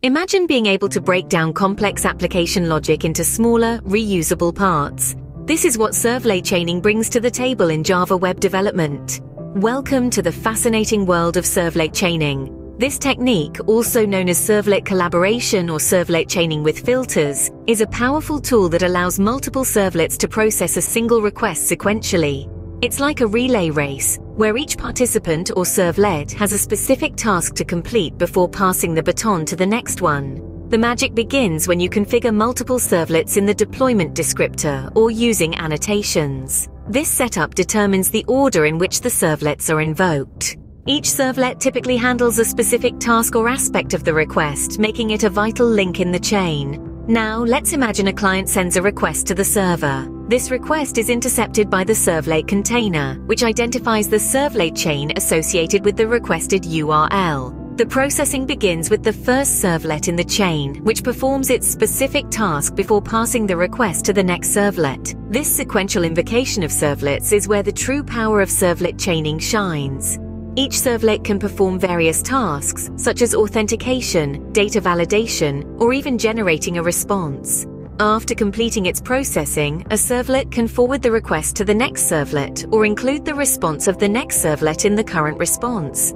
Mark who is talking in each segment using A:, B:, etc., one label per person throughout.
A: Imagine being able to break down complex application logic into smaller, reusable parts. This is what servlet chaining brings to the table in Java web development. Welcome to the fascinating world of servlet chaining. This technique, also known as servlet collaboration or servlet chaining with filters, is a powerful tool that allows multiple servlets to process a single request sequentially. It's like a relay race, where each participant or servlet has a specific task to complete before passing the baton to the next one. The magic begins when you configure multiple servlets in the deployment descriptor or using annotations. This setup determines the order in which the servlets are invoked. Each servlet typically handles a specific task or aspect of the request, making it a vital link in the chain. Now, let's imagine a client sends a request to the server. This request is intercepted by the servlet container, which identifies the servlet chain associated with the requested URL. The processing begins with the first servlet in the chain, which performs its specific task before passing the request to the next servlet. This sequential invocation of servlets is where the true power of servlet chaining shines. Each servlet can perform various tasks, such as authentication, data validation, or even generating a response. After completing its processing, a servlet can forward the request to the next servlet or include the response of the next servlet in the current response.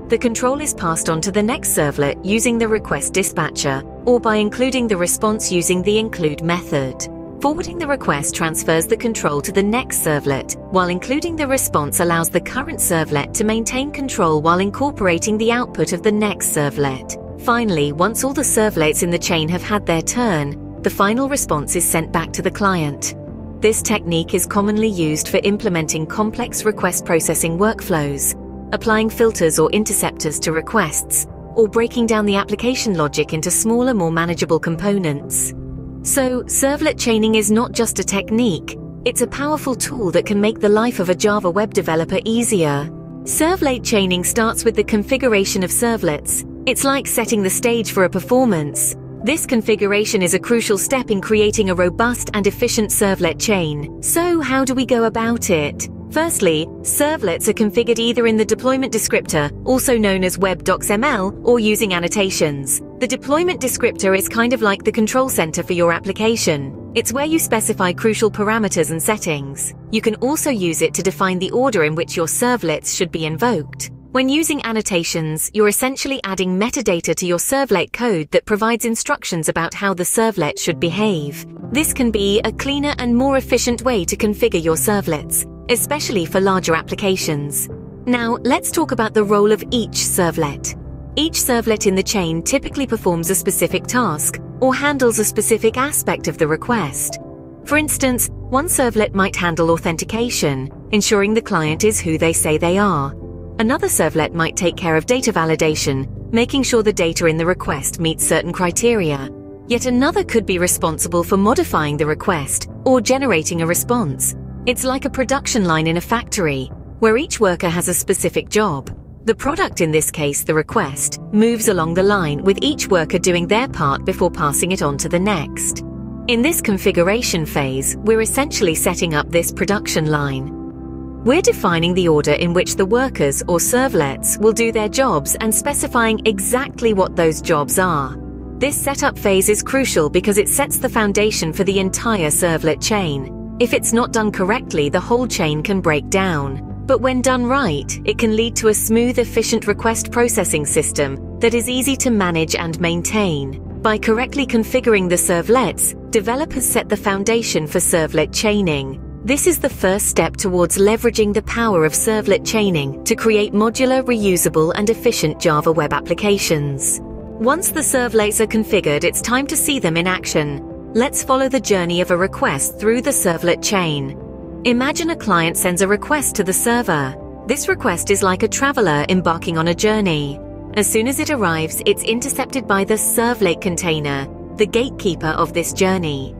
A: The control is passed on to the next servlet using the RequestDispatcher, or by including the response using the include method. Forwarding the request transfers the control to the next servlet, while including the response allows the current servlet to maintain control while incorporating the output of the next servlet. Finally, once all the servlets in the chain have had their turn, the final response is sent back to the client. This technique is commonly used for implementing complex request processing workflows, applying filters or interceptors to requests, or breaking down the application logic into smaller, more manageable components. So, servlet chaining is not just a technique, it's a powerful tool that can make the life of a Java web developer easier. Servlet chaining starts with the configuration of servlets. It's like setting the stage for a performance. This configuration is a crucial step in creating a robust and efficient servlet chain. So, how do we go about it? Firstly, servlets are configured either in the deployment descriptor, also known as web.xml, or using annotations. The deployment descriptor is kind of like the control center for your application. It's where you specify crucial parameters and settings. You can also use it to define the order in which your servlets should be invoked. When using annotations, you're essentially adding metadata to your servlet code that provides instructions about how the servlet should behave. This can be a cleaner and more efficient way to configure your servlets, especially for larger applications. Now, let's talk about the role of each servlet. Each servlet in the chain typically performs a specific task or handles a specific aspect of the request. For instance, one servlet might handle authentication, ensuring the client is who they say they are. Another servlet might take care of data validation, making sure the data in the request meets certain criteria. Yet another could be responsible for modifying the request or generating a response. It's like a production line in a factory, where each worker has a specific job. The product, in this case the request, moves along the line with each worker doing their part before passing it on to the next. In this configuration phase, we're essentially setting up this production line. We're defining the order in which the workers or servlets will do their jobs and specifying exactly what those jobs are. This setup phase is crucial because it sets the foundation for the entire servlet chain. If it's not done correctly, the whole chain can break down. But when done right, it can lead to a smooth, efficient request processing system that is easy to manage and maintain. By correctly configuring the servlets, developers set the foundation for servlet chaining. This is the first step towards leveraging the power of servlet chaining to create modular, reusable, and efficient Java web applications. Once the servlets are configured, it's time to see them in action. Let's follow the journey of a request through the servlet chain. Imagine a client sends a request to the server. This request is like a traveler embarking on a journey. As soon as it arrives, it's intercepted by the servlet container, the gatekeeper of this journey.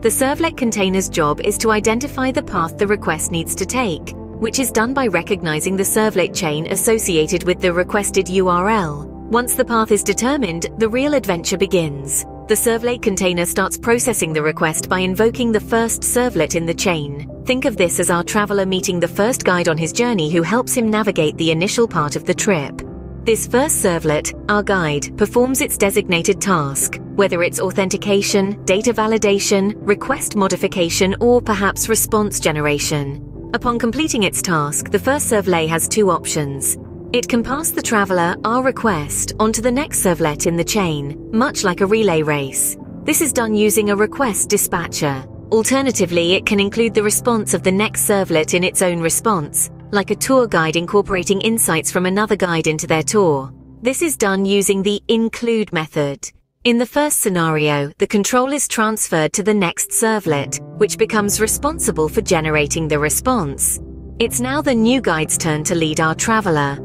A: The servlet container's job is to identify the path the request needs to take, which is done by recognizing the servlet chain associated with the requested URL. Once the path is determined, the real adventure begins. The servlet container starts processing the request by invoking the first servlet in the chain. Think of this as our traveler meeting the first guide on his journey who helps him navigate the initial part of the trip. This first servlet, our guide, performs its designated task, whether it's authentication, data validation, request modification, or perhaps response generation. Upon completing its task, the first servlet has two options. It can pass the traveler, our request, onto the next servlet in the chain, much like a relay race. This is done using a RequestDispatcher. Alternatively, it can include the response of the next servlet in its own response, like a tour guide incorporating insights from another guide into their tour. This is done using the include method. In the first scenario, the control is transferred to the next servlet, which becomes responsible for generating the response. It's now the new guide's turn to lead our traveler.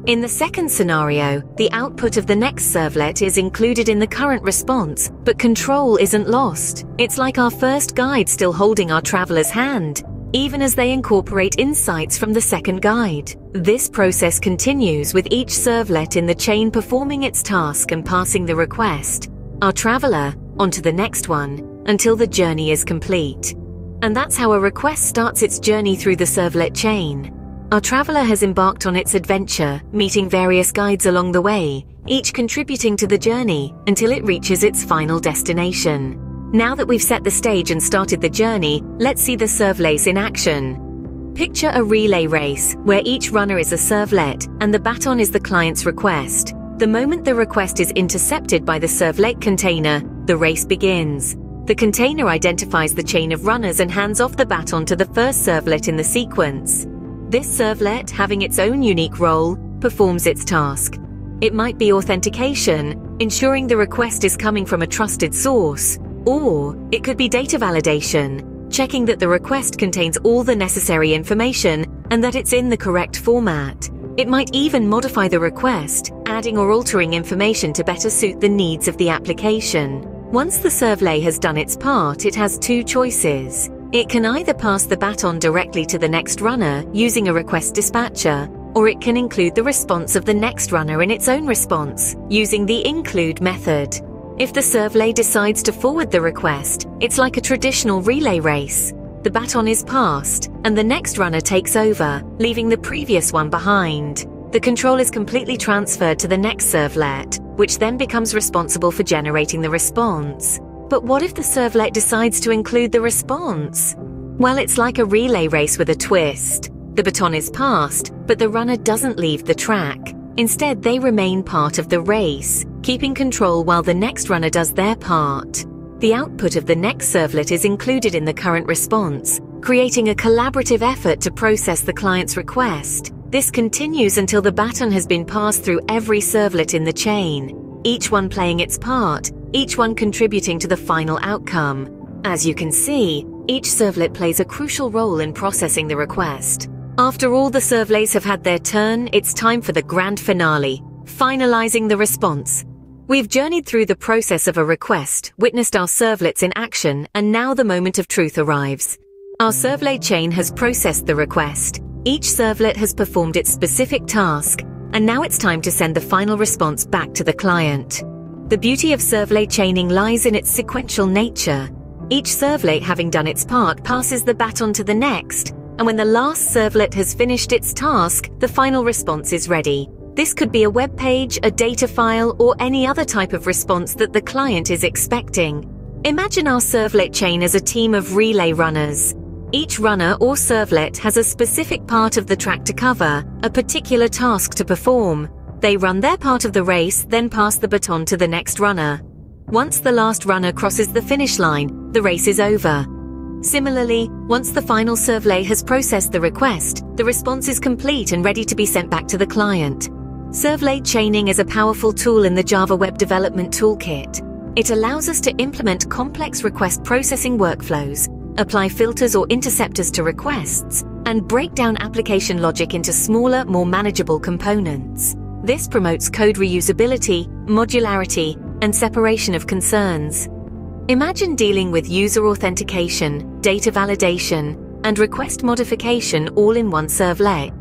A: In the second scenario, the output of the next servlet is included in the current response, but control isn't lost. It's like our first guide still holding our traveler's hand, even as they incorporate insights from the second guide. This process continues with each servlet in the chain performing its task and passing the request, our traveler, onto the next one, until the journey is complete. And that's how a request starts its journey through the servlet chain. Our traveler has embarked on its adventure, meeting various guides along the way, each contributing to the journey until it reaches its final destination. Now that we've set the stage and started the journey, let's see the servlets in action. Picture a relay race, where each runner is a servlet, and the baton is the client's request. The moment the request is intercepted by the servlet container, the race begins. The container identifies the chain of runners and hands off the baton to the first servlet in the sequence. This servlet, having its own unique role, performs its task. It might be authentication, ensuring the request is coming from a trusted source, or it could be data validation, checking that the request contains all the necessary information and that it's in the correct format. It might even modify the request, adding or altering information to better suit the needs of the application. Once the servlet has done its part, it has two choices. It can either pass the baton directly to the next runner using a RequestDispatcher, or it can include the response of the next runner in its own response, using the include method. If the servlet decides to forward the request, it's like a traditional relay race. The baton is passed, and the next runner takes over, leaving the previous one behind. The control is completely transferred to the next servlet, which then becomes responsible for generating the response. But what if the servlet decides to include the response? Well, it's like a relay race with a twist. The baton is passed, but the runner doesn't leave the track. Instead, they remain part of the race, keeping control while the next runner does their part. The output of the next servlet is included in the current response, creating a collaborative effort to process the client's request. This continues until the baton has been passed through every servlet in the chain, each one playing its part, each one contributing to the final outcome. As you can see, each servlet plays a crucial role in processing the request. After all the servlets have had their turn, it's time for the grand finale, finalizing the response. We've journeyed through the process of a request, witnessed our servlets in action, and now the moment of truth arrives. Our servlet chain has processed the request. Each servlet has performed its specific task, and now it's time to send the final response back to the client. The beauty of servlet chaining lies in its sequential nature. Each servlet, having done its part, passes the baton to the next, and when the last servlet has finished its task, the final response is ready. This could be a web page, a data file, or any other type of response that the client is expecting. Imagine our servlet chain as a team of relay runners. Each runner or servlet has a specific part of the track to cover, a particular task to perform. They run their part of the race, then pass the baton to the next runner. Once the last runner crosses the finish line, the race is over. Similarly, once the final servlet has processed the request, the response is complete and ready to be sent back to the client. Servlet chaining is a powerful tool in the Java Web Development Toolkit. It allows us to implement complex request processing workflows, apply filters or interceptors to requests, and break down application logic into smaller, more manageable components. This promotes code reusability, modularity, and separation of concerns. Imagine dealing with user authentication, data validation, and request modification all in one servlet.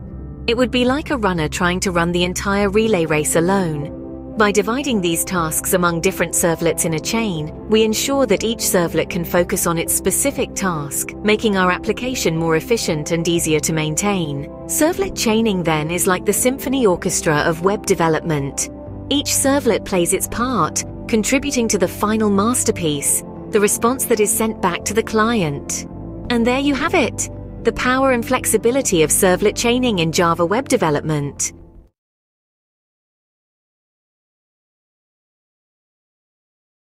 A: It would be like a runner trying to run the entire relay race alone. By dividing these tasks among different servlets in a chain, we ensure that each servlet can focus on its specific task, making our application more efficient and easier to maintain. Servlet chaining then is like the symphony orchestra of web development. Each servlet plays its part, contributing to the final masterpiece, the response that is sent back to the client. And there you have it, the power and flexibility of servlet chaining in Java web development.